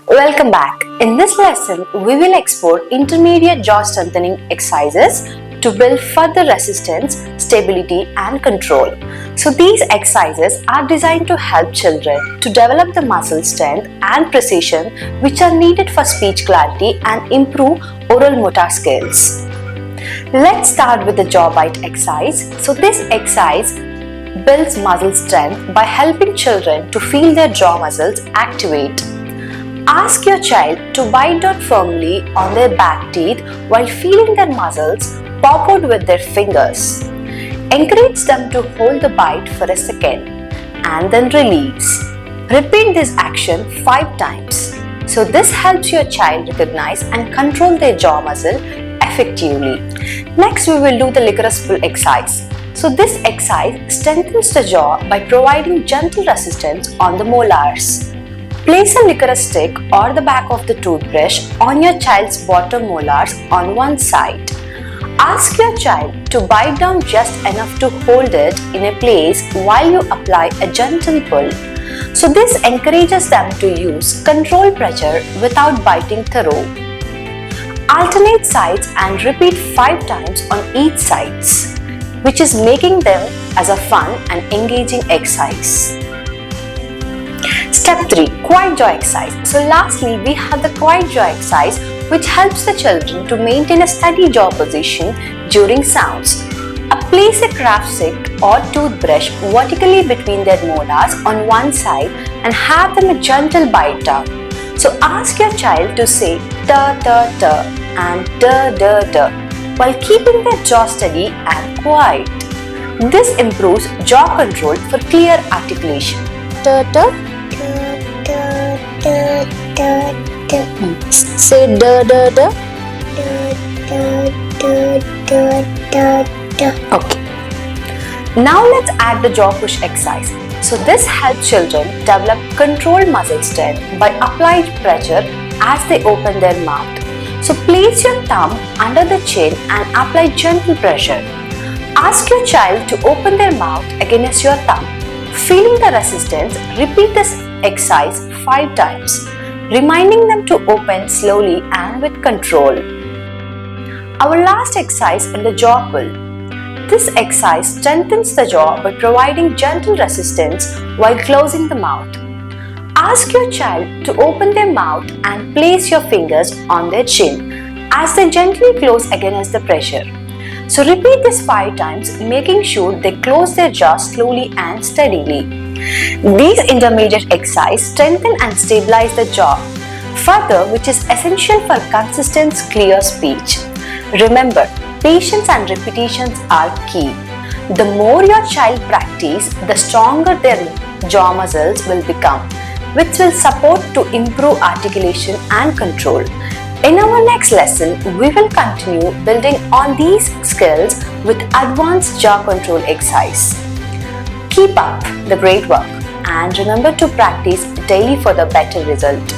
Welcome back. In this lesson, we will explore intermediate jaw strengthening exercises to build further resistance, stability and control. So these exercises are designed to help children to develop the muscle strength and precision which are needed for speech clarity and improve oral motor skills. Let's start with the jaw bite exercise. So this exercise builds muscle strength by helping children to feel their jaw muscles activate. Ask your child to bite down firmly on their back teeth while feeling their muscles pop out with their fingers. Encourage them to hold the bite for a second and then release. Repeat this action 5 times. So this helps your child recognize and control their jaw muscle effectively. Next, we will do the licorice pull exercise. So this exercise strengthens the jaw by providing gentle resistance on the molars. Place a licorice stick or the back of the toothbrush on your child's bottom molars on one side. Ask your child to bite down just enough to hold it in a place while you apply a gentle pull. So this encourages them to use controlled pressure without biting through. Alternate sides and repeat 5 times on each sides, which is making them as a fun and engaging exercise. Step 3. Quiet jaw exercise. So lastly, we have the quiet jaw exercise which helps the children to maintain a steady jaw position during sounds. Place a craft stick or toothbrush vertically between their molars on one side and have them a gentle bite down. So ask your child to say ta ta ta and da da da while keeping their jaw steady and quiet. This improves jaw control for clear articulation. Ta ta. Say da da da. Okay. Now let's add the jaw push exercise. So this helps children develop controlled muscle strength by applied pressure as they open their mouth. So place your thumb under the chin and apply gentle pressure. Ask your child to open their mouth against your thumb. Feeling the resistance, repeat this exercise 5 times, reminding them to open slowly and with control. Our last exercise in the jaw pull. This exercise strengthens the jaw by providing gentle resistance while closing the mouth. Ask your child to open their mouth and place your fingers on their chin as they gently close against the pressure. So repeat this 5 times, making sure they close their jaw slowly and steadily. These intermediate exercises strengthen and stabilize the jaw further, which is essential for consistent, clear speech. Remember, patience and repetitions are key. The more your child practice, the stronger their jaw muscles will become, which will support to improve articulation and control. In our next lesson, we will continue building on these skills with advanced jaw control exercise. Keep up the great work and remember to practice daily for the better result.